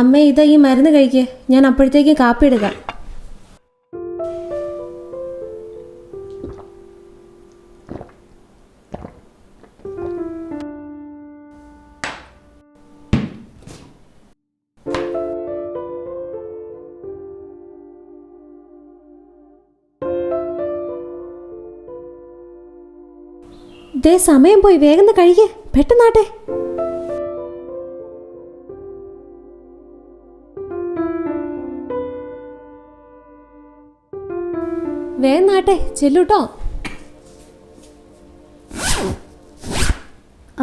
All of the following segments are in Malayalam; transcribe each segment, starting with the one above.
അമ്മ ഇതാ ഈ മരുന്ന് കഴിക്കേ, ഞാൻ അപ്പോഴത്തേക്ക് കാപ്പി എടുക്കാം. ദേ സമയം പോയി, വേഗം കഴിക്കേ, പെട്ടെന്നാട്ടെ. വേഗം നാട്ടെ, ചെല്ലൂട്ടോ.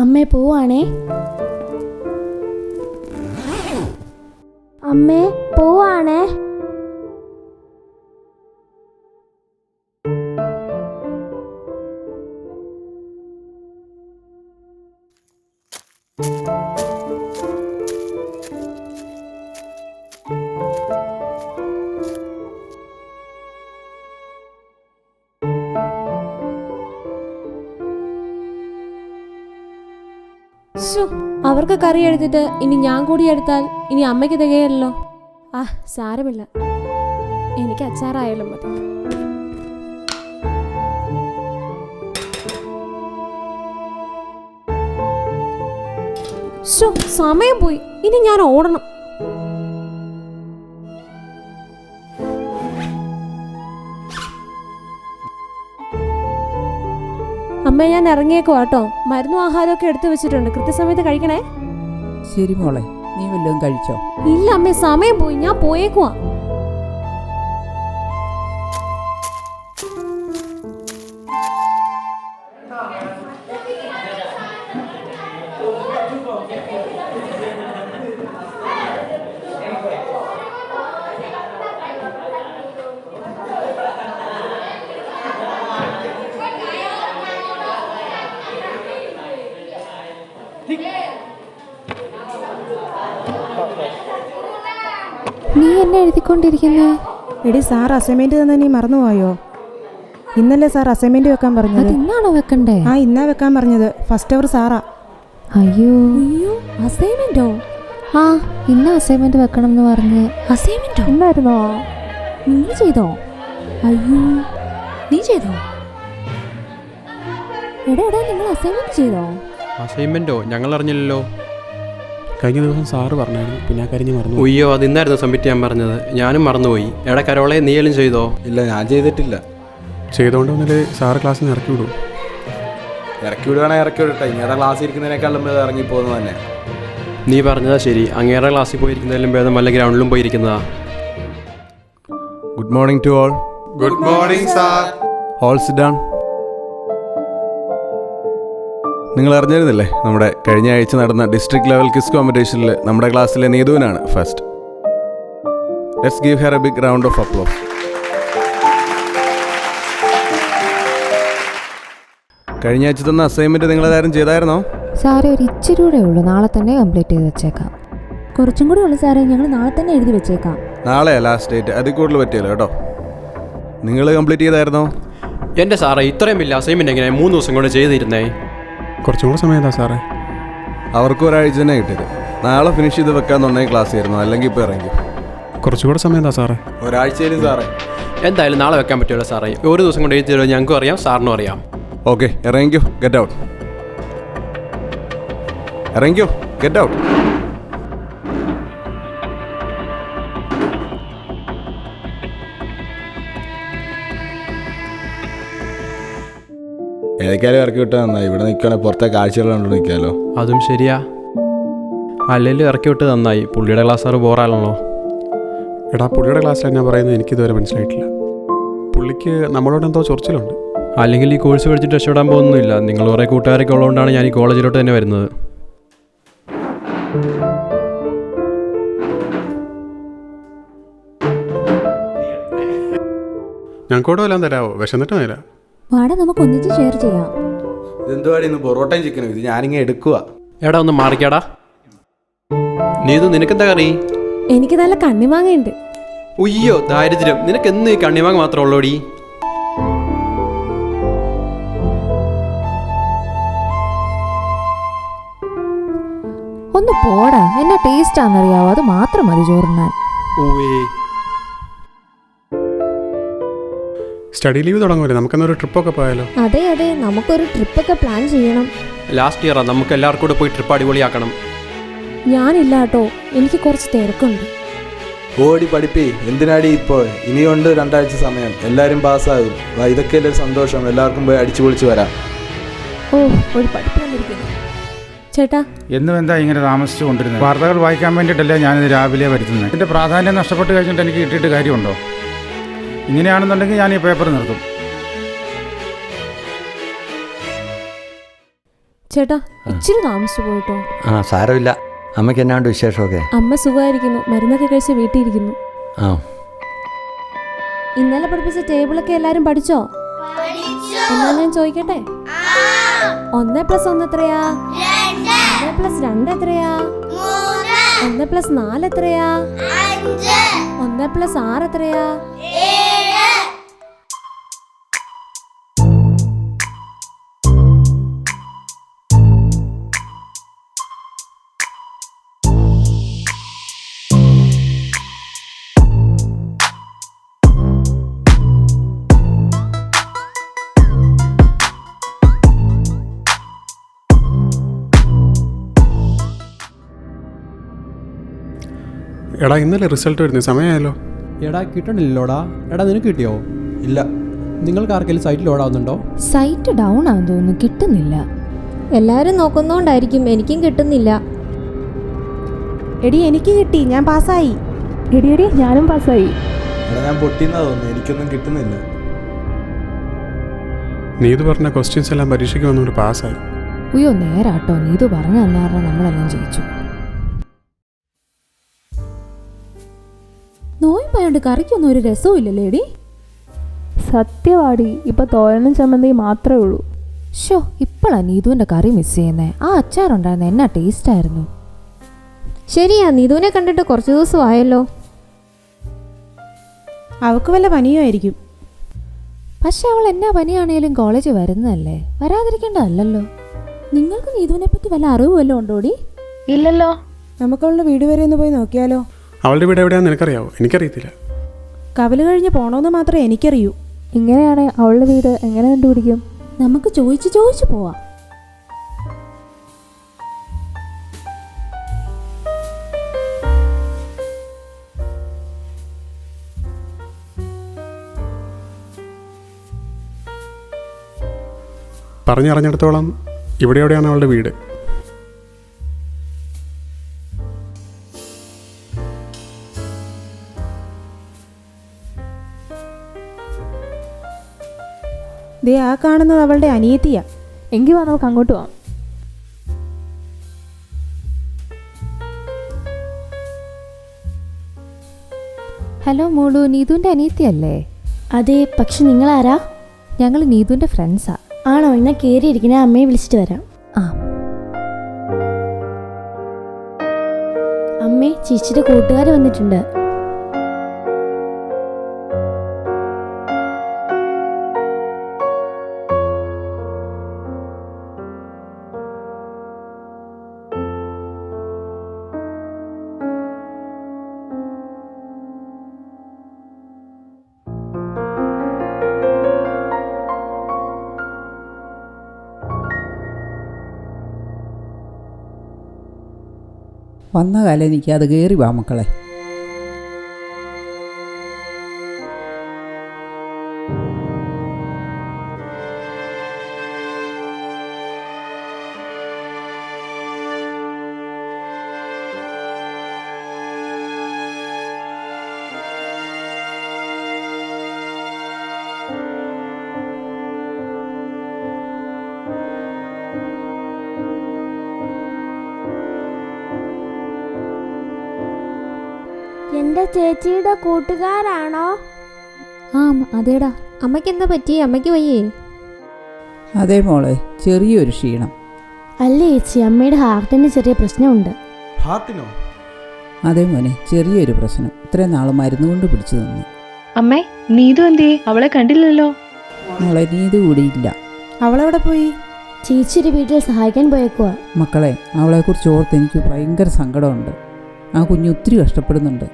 അമ്മേ പോവാണേ. അമ്മേ പോവാണേ. അവർക്ക് കറി എടുത്തിട്ട് ഇനി ഞാൻ കൂടി എടുത്താൽ ഇനി അമ്മയ്ക്ക് തികയല്ലോ. ആ സാരമില്ല, എനിക്ക് അച്ചാറായാലും മതി. സമയം പോയി, ഇനി ഞാൻ ഓടണം. അമ്മ ഞാൻ ഇറങ്ങിയേക്കോ കേട്ടോ. മരുന്നും ആഹാരമൊക്കെ എടുത്തു വെച്ചിട്ടുണ്ട്, കൃത്യസമയത്ത് കഴിക്കണേ. ശരി മോളെ, നീ വല്ലതും കഴിച്ചോ? ഇല്ല അമ്മേ, സമയം പോയി, ഞാൻ പോയേക്കുവാ. നീ എന്നെ എഴുതിക്കൊണ്ടിരിക്കുന്നേ? എടി, സാർ അസൈൻമെന്റ് തന്നെ നീ മറന്നുപോയോ? ഇന്നല്ലേ സാർ അസൈൻമെന്റ് വെക്കാൻ പറഞ്ഞത്? ഇന്നാണോ വെക്കണ്ടേ? ആ, ഇന്നാ വെക്കാൻ പറഞ്ഞത്. ഫസ്റ്റ് അവർ സാറാ. അയ്യോ അസൈൻമെന്റോ? ആ, ഇന്ന് അസൈൻമെന്റ് വെക്കണം എന്ന് പറഞ്ഞ്. അസൈൻമെന്റോ എന്നായിരുന്നോ? നീ ചെയ്തോ? അയ്യോ, നീ ചെയ്തോ? എടാ നിങ്ങൾ അസൈൻമെന്റ് ചെയ്തോ? അസൈൻമെന്റോ? ഞങ്ങൾ അറിഞ്ഞില്ലല്ലോ. കഴിഞ്ഞ ദിവസം സാറ് പറഞ്ഞായിരുന്നു, പിന്നെ ആ കാര്യം മറന്നു. ഉയ്യോ, അത് ഇന്നായിരുന്നു സബ്മിറ്റ് ചെയ്യാൻ പറഞ്ഞത്, ഞാനും മറന്നുപോയി. എടാ കരോളെ, നീയെല്ലാം ചെയ്തോ? ഇല്ല, ഞാൻ ചെയ്തിട്ടില്ല. ചെയ്തോണ്ട് വന്നിട്ട് സാറ് ക്ലാസ്സിൽ നിന്ന് ഇറക്കി വിടും. ഇറക്കി വിടുകയാണെങ്കിൽ ഇറക്കി വിടട്ടെ. ഇങ്ങയുടെ ക്ലാസ് ഇരിക്കുന്നതിനേക്കാളും ഭേദം ഇറങ്ങിപ്പോകുന്നത് തന്നെ. നീ പറഞ്ഞതാ ശരി, അങ്ങേറെ ക്ലാസ്സിൽ പോയിരിക്കുന്നതിലും ഭേദം വല്ല ഗ്രൗണ്ടിലും പോയിരിക്കുന്നതാ. Good morning to all. Good morning sir. All sit down. നിങ്ങൾ അറിഞ്ഞിരുന്നില്ലേ, നമ്മുടെ കഴിഞ്ഞ ആഴ്ച നടന്ന ഡിസ്ട്രിക്ട് ലെവൽ ക്വിസ് കോമ്പറ്റീഷനിൽ നമ്മുടെ ക്ലാസ്സിലെ നീതുവിനാണ് first. Let's give her a big round of applause. കഴിഞ്ഞ ആഴ്ച തന്ന അസൈൻമെന്റ് നിങ്ങളെല്ലാവരും ചെയ്തായിരുന്നോ? സാറേ, ഒരു ഇച്ചിരി കൂടെ ഉള്ളൂ, നാളെ തന്നെ കംപ്ലീറ്റ് ചെയ്ത് വെച്ചേക്കാം. കുറച്ചും കൂടി ഉള്ളു സാറേ, ഞങ്ങൾ നാളെ തന്നെ എഴുതി വെച്ചേക്കാം. നാളെയാ ലാസ്റ്റ് ഡേറ്റ്, അതിൽ കൂടുതൽ പറ്റിയല്ലോ കേട്ടോ. നിങ്ങൾ കംപ്ലീറ്റ് ചെയ്തായിരുന്നോ? എൻ്റെ സാറേ, ഇത്രയും വലിയ അസൈൻമെന്റ് എങ്ങനെ 3 ദിവസം കൊണ്ട് ചെയ്തിരുന്നേ? കുറച്ചും കൂടെ സമയം എന്താ സാറേ? അവർക്ക് ഒരാഴ്ച തന്നെ കിട്ടിയത്. നാളെ ഫിനിഷ് ചെയ്ത് വെക്കാന്നുണ്ടെങ്കിൽ ക്ലാസ് ആയിരുന്നു, അല്ലെങ്കിൽ ഇപ്പോൾ ഇറങ്ങി. കുറച്ചുകൂടെ സമയം എന്താ സാറേ? ഒരാഴ്ചയിലും സാറേ. എന്തായാലും നാളെ വെക്കാൻ പറ്റുമല്ലോ സാറേ. ഒരു ദിവസം കൊണ്ട് എഴുതി തരുമോ? ഞങ്ങൾക്കും അറിയാം, സാറിനും അറിയാം. ഓക്കെ, ഇറങ്ങിക്കോ, ഗെറ്റ് ഔട്ട്. ഇറങ്ങിക്കോ, ഗെറ്റ് ഔട്ട്. ഏതൊക്കെയാലും ഇറക്കി വിട്ടാൽ നന്നായി. ഇവിടെ നിൽക്കുകയാണെങ്കിൽ പുറത്തെ കാഴ്ചകൾ കണ്ടു നിൽക്കാമല്ലോ. അതും ശരിയാ. അല്ലെങ്കിലും ഇറക്കി വിട്ട് നന്നായി. പുള്ളിയുടെ ക്ലാസ് സാറ് ബോറാണല്ലോ. എടാ, പുള്ളിയുടെ ക്ലാസ്സിൽ എന്നാ പറയുന്നത് എനിക്കിതുവരെ മനസ്സിലായിട്ടില്ല. പുള്ളിക്ക് നമ്മളോട് എന്തോ ചൊറിച്ചിലുണ്ട്. അല്ലെങ്കിൽ ഈ കോഴ്സ് പഠിച്ചിട്ട് രക്ഷപ്പെടാൻ പോകുന്നില്ല. നിങ്ങൾ കുറേ കൂട്ടുകാരൊക്കെ ഉള്ളതുകൊണ്ടാണ് ഞാൻ ഈ കോളേജിലോട്ട് തന്നെ വരുന്നത്. ഞങ്ങൾക്കോട് വല്ലതും തരാമോ? വിശന്നിട്ട് തരാം. വാടാ, നമുക്ക് ഒന്നിച്ച് ഷെയർ ചെയ്യാം. ഇതെന്തുവാടി ഇന്ന് പൊറോട്ടയും ചിക്കനും? ഇത് ഞാനിങ്ങനെ എടുക്കുക. എടാ, ഒന്ന് മാറിക്കാടാ. നീതു, നിനക്കെന്താ കറി? എനിക്ക് നല്ല കണ്ണിമാങ്ങയുണ്ട്. ഉയ്യോ ദാരിദ്ര്യം, നിനക്ക് എന്ന് ഈ കണ്ണിമാങ്ങ മാത്രമേ ഉള്ളൂടി. ഒന്ന് പോടാ, എന്നാ ടേസ്റ്റാന്നറിയാവോ, അത് മാത്രം മതി ചോറുണ്ണാൻ. സ്റ്റഡി ലീവ് തുടങ്ങുമല്ലേ, നമുക്കെന്നൊരു ട്രിപ്പൊക്കെ പോയാലോ? അതെ അതെ, നമുക്കൊരു ട്രിപ്പൊക്കെ പ്ലാൻ ചെയ്യണം. ലാസ്റ്റ് ഇയറാ, നമുക്ക് എല്ലാവർക്കും കൂടെ പോയി ട്രിപ്പ് അടിപൊളിയാക്കണം. ഞാനില്ല കേട്ടോ, എനിക്ക് കുറച്ച് തിരക്കുണ്ട്. ഓടി പഠിപ്പി, എന്തിനാടി ഇപ്പോൾ? ഇനിയുണ്ട് 2 ആഴ്ച സമയം, എല്ലാവരും പാസ്സാകും. ഇതൊക്കെയല്ലേ സന്തോഷം, എല്ലാവർക്കും പോയി അടിച്ചു പൊളിച്ച് വരാം. ഓ, ഒരു പഠിപ്പ് വന്നിരിക്കുന്നു. ചേട്ടാ, എന്നും എന്താ ഇങ്ങനെ താമസിച്ചു കൊണ്ടിരുന്നത്? വാർത്തകൾ വായിക്കാൻ വേണ്ടിയിട്ടല്ലേ ഞാനിത് രാവിലെ വരുത്തുന്നത്. ഇതിൻ്റെ പ്രാധാന്യം നഷ്ടപ്പെട്ട് കഴിഞ്ഞിട്ട് എനിക്ക് കിട്ടിയിട്ട് കാര്യമുണ്ടോ? ഇങ്ങനെയാണെന്നുണ്ടെങ്കിൽ ഞാൻ ഈ പേപ്പർ നിർത്തും. ചേട്ടാ, ഇച്ചിരി താമസിച്ചു പോയിട്ടോ. സാരമില്ല. അമ്മയ്ക്ക് എന്നാണ്ട് വിശേഷമൊക്കെ? അമ്മ സുഖമായിരിക്കുന്നു, മരുന്നൊക്കെ കഴിച്ച് വീട്ടിലിരിക്കുന്നു. ഇന്നലെ പഠിപ്പിച്ച ടേബിളൊക്കെ എല്ലാരും പഠിച്ചോ? എന്നാ ഞാൻ ചോദിക്കട്ടെ, 1+1 എത്രയാ? 1+2 എത്രയാ? 1+4 എത്രയാ? 1+6 എത്രയാ? എടാ, ഇന്നലെ റിസൾട്ട് വരുന്നത് സമയമായല്ലോ. എടാ കിട്ടണില്ലോടാ. എടാ നിനക്ക് കിട്ടിയോ? ഇല്ല. നിങ്ങൾക്ക് ആർക്കെങ്കിലും സൈറ്റ് ലോഡ് ആവുന്നുണ്ടോ? സൈറ്റ് ഡൗൺ ആണെന്ന് തോന്നുന്നു, കിട്ടുന്നില്ല. എല്ലാരും നോക്കുന്നോണ്ടായിരിക്കും, എനിക്കും കിട്ടുന്നില്ല. എടി, എനിക്ക് കിട്ടി, ഞാൻ പാസ്സായി. എടി ഞാനും പാസ്സായി. എടാ, ഞാൻ പൊട്ടിയെന്നാ തോന്നുന്നു, എനിക്കൊന്നും കിട്ടുന്നില്ല. നീതു പറഞ്ഞ ക്വസ്റ്റ്യൻസ് എല്ലാം പരീക്ഷയ്ക്ക് വന്നുകൊണ്ട് പാസ്സായി. അയ്യോ നേരാട്ടോ, നീതു പറഞ്ഞു തന്നാറ നമ്മളെല്ലാം ജയിച്ചു. നോയമ്പായോണ്ട് കറിക്കൊന്നും ഒരു രസവും ഇല്ലല്ലേ എടി? സത്യവാടി, ഇപ്പൊ തോരനും ചമ്മന്തി മാത്രമേ ഉള്ളൂ. ഷോ, ഇപ്പോഴാ നീതുവിന്റെ കറി മിസ് ചെയ്യുന്നേ. ആ അച്ചാറുണ്ടായിരുന്ന എന്നാ ടേസ്റ്റ് ആയിരുന്നു. ശരിയാ, നീതുവിനെ കണ്ടിട്ട് കുറച്ച് ദിവസം ആയല്ലോ. അവൾക്ക് വല്ല പനിയോ ആയിരിക്കും. പക്ഷെ അവൾ എന്നാ പനിയാണേലും കോളേജിൽ വരുന്നതല്ലേ, വരാതിരിക്കേണ്ടതല്ലോ. നിങ്ങൾക്ക് നീതുവിനെ പറ്റി വല്ല അറിവ് വല്ലതും ഉണ്ടോടി? ഇല്ലല്ലോ. നമുക്കവളുടെ വീട് വരെ ഒന്ന് പോയി നോക്കിയാലോ? അവളുടെ വീട് എവിടെയാണെന്ന് നിനക്കറിയാവോ? എനിക്കറിയത്തില്ല. കവല് കഴിഞ്ഞ് പോണോന്ന് മാത്രമേ എനിക്കറിയൂ. ഇങ്ങനെയാണെ അവളുടെ വീട് എങ്ങനെ കണ്ടുപിടിക്കും? നമുക്ക് ചോദിച്ചു പോവാം. പറഞ്ഞറിഞ്ഞിടത്തോളം ഇവിടെ എവിടെയാണ് അവളുടെ വീട്. ദേ, ആ കാണുന്നത് അവളുടെ അനിയത്തിയാ. എങ്കിൽ വാ, നമുക്ക് അങ്ങോട്ട് പോവാം. ഹലോ മോളു, നീതുവിന്റെ അനിയത്തിയല്ലേ? അതെ, പക്ഷെ നിങ്ങളാരാ? ഞങ്ങൾ നീതുവിന്റെ ഫ്രണ്ട്സാ. ആണോ? ഇന്ന കയറിയിരിക്കുന്ന അമ്മയെ വിളിച്ചിട്ട് വരാം. ആ അമ്മേ, ചേച്ചിയുടെ കൂട്ടുകാർ വന്നിട്ടുണ്ട്. വന്ന കാലം നിൽക്കാതെ കയറി വാ മക്കളെ. എന്റെ ചേച്ചിയുടെ കൂട്ടുകാരാണോ? ആ അതേടാ. അമ്മയ്ക്ക് എന്താ പറ്റി? അമ്മയ്ക്ക് വയ്യേ? അതേ മോളെ, ചെറിയൊരു ക്ഷീണം. അല്ലേ ചേച്ചി, അമ്മയുടെ ഹാർട്ടിന് ചെറിയ പ്രശ്നമുണ്ട്. ഹാർട്ടിനോ? അതേ മോനെ, ചെറിയൊരു പ്രശ്നം. ഇത്രയും നാൾ മരുന്ന് കൊണ്ട് പിടിച്ചു തന്നു. അമ്മേ, നീതു എന്തേ? അവളെ കണ്ടില്ലല്ലോ. മോളെ, നീതു കൂടി ഇല്ല. അവളെവിടെ പോയി? ചേച്ചിയുടെ വീട്ടിൽ സഹായിക്കാൻ പോയേക്കുവാ. മക്കളെ, അവളെക്കുറിച്ച് ഓർത്ത് എനിക്ക് ഭയങ്കര സങ്കടമുണ്ട്. ആ കുഞ്ഞ് ഒത്തിരി കഷ്ടപ്പെടുന്നുണ്ട്.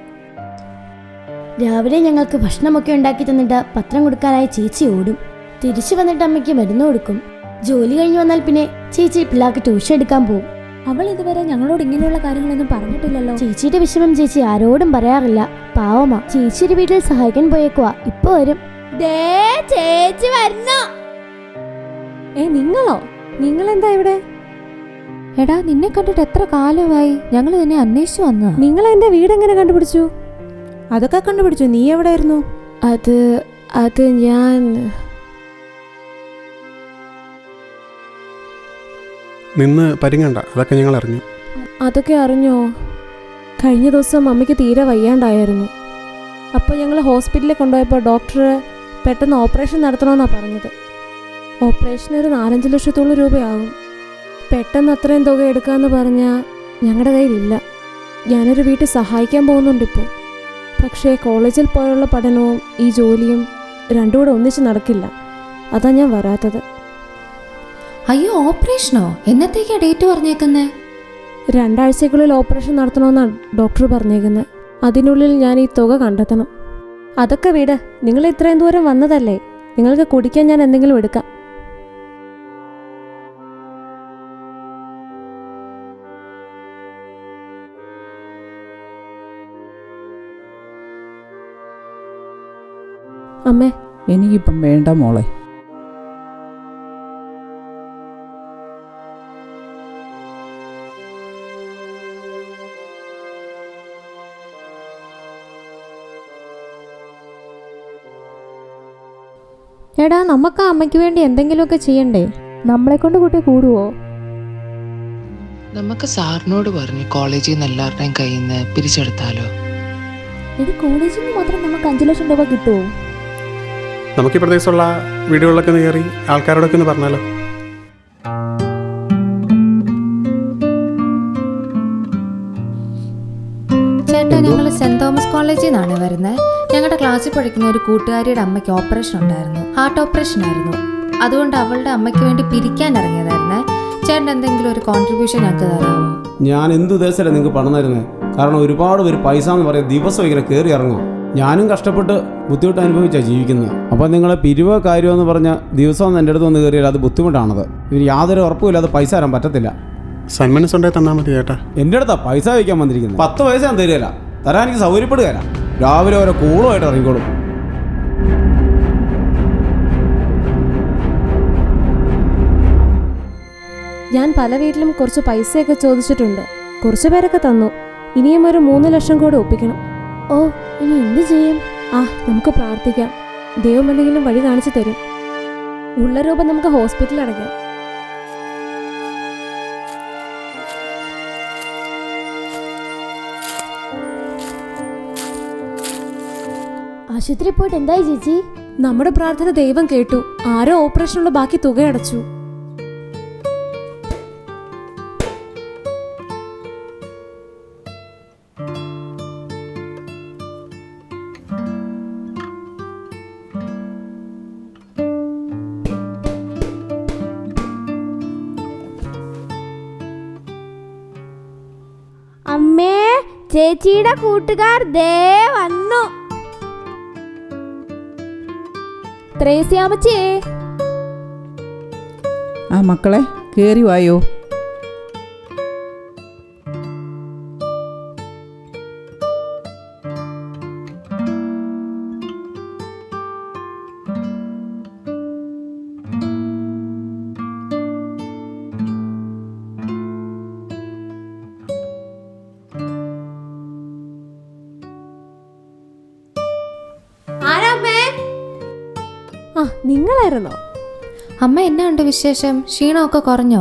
രാവിലെ ഞങ്ങൾക്ക് ഭക്ഷണമൊക്കെ ഉണ്ടാക്കി തന്നിട്ട് പത്രം കൊടുക്കാനായി ചേച്ചി ഓടും. തിരിച്ചു വന്നിട്ട് അമ്മയ്ക്ക് മരുന്ന് കൊടുക്കും. ജോലി കഴിഞ്ഞ് വന്നാൽ പിന്നെ ചേച്ചി പിള്ളേർക്ക് ട്യൂഷൻ എടുക്കാൻ പോകും. അവൾ ഇതുവരെ ഞങ്ങളോട് ഇങ്ങനെയുള്ള കാര്യങ്ങളൊന്നും പറഞ്ഞിട്ടില്ലല്ലോ. ചേച്ചിയുടെ വിഷമം ചേച്ചി ആരോടും പറയാറില്ല. പാവമാ. ചേച്ചിയുടെ വീട്ടിൽ സഹായിക്കാൻ പോയേക്കുവാ. ഇപ്പൊ വരും. ചേച്ചി വരുന്നു. നിങ്ങളോ? നിങ്ങളെന്താ ഇവിടെ? എടാ, നിന്നെ കണ്ടിട്ട് എത്ര കാലമായി. ഞങ്ങൾ നിന്നെ അന്വേഷിച്ചു വന്നതാ. നിങ്ങൾ എന്റെ വീട് എങ്ങനെ കണ്ടുപിടിച്ചു? അതൊക്കെ കണ്ടുപിടിച്ചു. നീ എവിടെയായിരുന്നു? അത് ഞാൻ നിന്ന് പരിങ്ങണ്ട, അതൊക്കെ ഞങ്ങൾ അറിഞ്ഞു. അതൊക്കെ അറിഞ്ഞോ? കഴിഞ്ഞ ദിവസം അമ്മയ്ക്ക് തീരെ വയ്യാണ്ടായിരുന്നു. അപ്പോൾ ഞങ്ങൾ ഹോസ്പിറ്റലിൽ കൊണ്ടുപോയപ്പോൾ ഡോക്ടർ പെട്ടെന്ന് ഓപ്പറേഷൻ നടത്തണമെന്നാണ് പറഞ്ഞത്. ഓപ്പറേഷന് ഒരു 4-5 ലക്ഷത്തോളം രൂപയാകും. പെട്ടെന്ന് അത്രയും തുക എടുക്കാമെന്ന് പറഞ്ഞാൽ ഞങ്ങളുടെ കയ്യിലില്ല. ഞാനൊരു വീട്ടിൽ സഹായിക്കാൻ പോകുന്നുണ്ടിപ്പോൾ. പക്ഷേ കോളേജിൽ പോയുള്ള പഠനവും ഈ ജോലിയും രണ്ടും കൂടെ ഒന്നിച്ച് നടക്കില്ല. അതാ ഞാൻ വരാത്തത്. അയ്യോ, ഓപ്പറേഷനോ? എന്നത്തേക്കാ ഡേറ്റ് പറഞ്ഞേക്കുന്നേ? 2 ആഴ്ചക്കുള്ളിൽ ഓപ്പറേഷൻ നടത്തണമെന്നാണ് ഡോക്ടർ പറഞ്ഞേക്കുന്നത്. അതിനുള്ളിൽ ഞാൻ ഈ തുക കണ്ടെത്തണം. അതൊക്കെ വിട്. നിങ്ങൾ ഇത്രയും ദൂരം വന്നതല്ലേ, നിങ്ങൾക്ക് കുടിക്കാൻ ഞാൻ എന്തെങ്കിലും എടുക്കാം. അമ്മേ, എനിക്കിപ്പം വേണ്ട മോളെ. എടാ, നമുക്ക് ആ അമ്മയ്ക്ക് വേണ്ടി എന്തെങ്കിലുമൊക്കെ ചെയ്യണ്ടേ? നമ്മളെ കൊണ്ട് കൂട്ടി കൂടുവോ? നമുക്ക് സാറിനോട് പറഞ്ഞു കോളേജിൽ നിന്ന് എല്ലാവരുടെയും കയ്യിൽ നിന്ന് പിരിച്ചെടുത്താലോ? ഇത് കോളേജിൽ നിന്ന് മാത്രം നമുക്ക് 5 ലക്ഷം രൂപ കിട്ടുമോ? നമുക്ക് ഈ പ്രദേശത്തുള്ള വീടുകളിലൊക്കെ ഒന്ന് കയറി ആൾക്കാരോടൊക്കെ ഒന്ന് പറഞ്ഞാലോ? ചേട്ടാ, ഞങ്ങൾ സെന്റ് തോമസ് കോളേജിൽ നിന്നാണ് വരുന്നത്. ഞങ്ങളുടെ ക്ലാസ്സിൽ പഠിക്കുന്ന ഒരു കൂട്ടുകാരിയുടെ അമ്മയ്ക്ക് ഓപ്പറേഷൻ ഉണ്ടായിരുന്നു. ഹാർട്ട് ഓപ്പറേഷൻ ആയിരുന്നു. അതുകൊണ്ട് അവളുടെ അമ്മയ്ക്ക് വേണ്ടി പിരിക്കാൻ ഇറങ്ങിയതായിരുന്നേ. ചേട്ടൻ എന്തെങ്കിലും ഒരു കോൺട്രിബ്യൂഷൻ ഞങ്ങൾക്ക് തരാമോ? ഞാൻ എന്ത് ഉദ്ദേശമല്ല നിങ്ങൾക്ക് പണം തരുന്നത്. കാരണം ഒരുപാട് പേര് പൈസ എന്ന് പറയാം ദിവസം ഇങ്ങനെ കയറി ഇറങ്ങും. ഞാനും കഷ്ടപ്പെട്ട് ബുദ്ധിമുട്ട് അനുഭവിച്ചാണ് ജീവിക്കുന്നത്. അപ്പോൾ നിങ്ങളെ പിരിവ് കാര്യമെന്ന് പറഞ്ഞാൽ ദിവസം എൻ്റെ അടുത്ത് വന്ന് കയറിയാൽ അത് ബുദ്ധിമുട്ടാണത്. ഇവർ യാതൊരു ഉറപ്പുമില്ല, അത് പൈസ തരാൻ പറ്റത്തില്ല. സന്മനസ് ഉണ്ടായി തന്നാൽ മതി ചേട്ടാ. എൻ്റെ അടുത്താ പൈസ വയ്ക്കാൻ വന്നിരിക്കുന്നത്. 10 പൈസ ഞാൻ തരികയില്ല. തരാൻ എനിക്ക് സൗകര്യപ്പെടുകയില്ല. രാവിലെ ഓരോ കൂളുമായിട്ട് ഇറങ്ങിക്കോളും. ഞാൻ പല വീട്ടിലും കുറച്ച് പൈസയൊക്കെ ചോദിച്ചിട്ടുണ്ട്. കുറച്ച് പേരൊക്കെ തന്നു. ഇനിയും ഒരു 3 ലക്ഷം കൂടെ ഒപ്പിക്കണം. ഓ, ഇനി എന്ത് ചെയ്യും? നമുക്ക് പ്രാർത്ഥിക്കാം. ദൈവം എന്തെങ്കിലും വഴി കാണിച്ചു തരും. ഉള്ള രൂപ നമുക്ക് ഹോസ്പിറ്റലിൽ അടയ്ക്കാം. ആശുപത്രി പോയിട്ട് എന്തായി ചേച്ചി? നമ്മുടെ പ്രാർത്ഥന ദൈവം കേട്ടു. ആരോ ഓപ്പറേഷനുള്ള ബാക്കി തുക അടച്ചു. അമ്മേ, ചേച്ചിയുടെ കൂട്ടുകാർ ദേ വന്നു. ത്രേസ്യാമച്ചേ. മക്കളെ, കയറി വായോ. നിങ്ങളായിരുന്നോ? അമ്മ, എന്നാ ഉണ്ട് വിശേഷം? ക്ഷീണമൊക്കെ കുറഞ്ഞോ?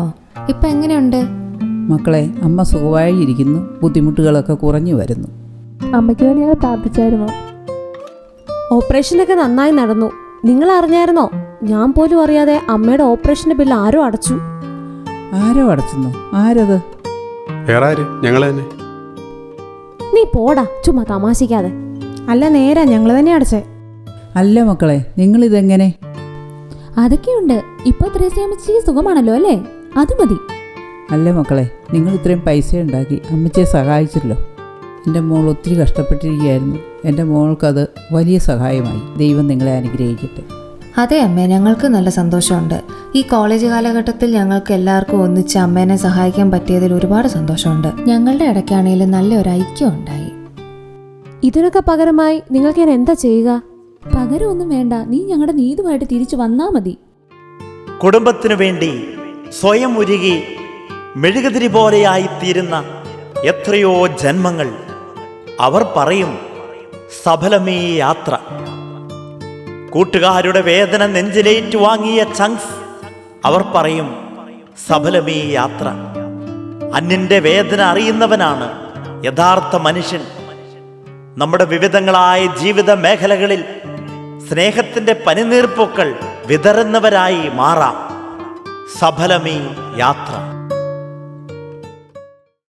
ഇപ്പം എങ്ങനെയുണ്ട്? മക്കളെ, അമ്മ സുഖമായി ഇരിക്കുന്നു. ബുദ്ധിമുട്ടുകളൊക്കെ കുറഞ്ഞു വരുന്നു. അമ്മയ്ക്ക് വേണ്ടി ഞങ്ങൾ പ്രാർത്ഥിച്ചായിരുന്നു. ഓപ്പറേഷനൊക്കെ നന്നായി നടന്നു. നിങ്ങൾ അറിഞ്ഞായിരുന്നോ? ഞാൻ പോലും അറിയാതെ അമ്മയുടെ ഓപ്പറേഷന്റെ ബില്ല് ആരോ അടച്ചു. ആരോ അടച്ചെന്നോ? ആരത്? വേറെ ആര്? ഞങ്ങൾ തന്നെ. നീ പോടാ, ചുമ്മാ തമാശിക്കാതെ. അല്ല, നേരാ, ഞങ്ങൾ തന്നെ അടച്ചേ. അല്ല മക്കളെ, നിങ്ങളിതെങ്ങനെ? അതൊക്കെയുണ്ട്. ഇപ്പൊ ത്രേസ്യാമ്മച്ചിക്ക് സുഖമാണല്ലോ അല്ലേ? അത് മതി. അല്ലേ മക്കളെ, നിങ്ങൾ ഇത്രയും പൈസ ഉണ്ടാക്കി അമ്മച്ചിയെ സഹായിച്ചല്ലോ. എൻ്റെ മോൾ ഒത്തിരി കഷ്ടപ്പെട്ടിരിക്കുകയായിരുന്നു. എൻ്റെ മോൾക്കത് വലിയ സഹായമായി. ദൈവം നിങ്ങളെ അനുഗ്രഹിക്കട്ടെ. അതെ അമ്മേ, ഞങ്ങൾക്ക് നല്ല സന്തോഷമുണ്ട്. ഈ കോളേജ് കാലഘട്ടത്തിൽ ഞങ്ങൾക്ക് എല്ലാവർക്കും ഒന്നിച്ച് അമ്മേനെ സഹായിക്കാൻ പറ്റിയതിൽ ഒരുപാട് സന്തോഷമുണ്ട്. ഞങ്ങളുടെ ഇടയ്ക്കാണെങ്കിലും നല്ലൊരു ഐക്യം ഉണ്ടായി. ഇതിനൊക്കെ പകരമായി നിങ്ങൾക്ക് ഞാൻ എന്താ ചെയ്യുക? പകരമൊന്നും വേണ്ട, നീ ഞങ്ങളുടെ നീതുമായിട്ട് തിരിച്ചു വന്നാ മതി. കുടുംബത്തിനു വേണ്ടി സ്വയം ഉരുകി മെഴുകുതിരി പോലെയായിത്തീരുന്ന എത്രയോ ജന്മങ്ങൾ. അവർ പറയും സഫലമീ യാത്ര. കൂട്ടുകാരുടെ വേദന നെഞ്ചിലേറ്റു വാങ്ങിയ ചങ്സ് അവർ പറയും സഫലമീ യാത്ര. അന്യന്റെ വേദന അറിയുന്നവനാണ് യഥാർത്ഥ മനുഷ്യൻ. നമ്മുടെ വിവിധങ്ങളായ ജീവിത മേഖലകളിൽ സ്നേഹത്തിന്റെ പനിനീർപ്പൂക്കൾ വിതറുന്നവരായി മാറാം. സഫലമീ യാത്ര.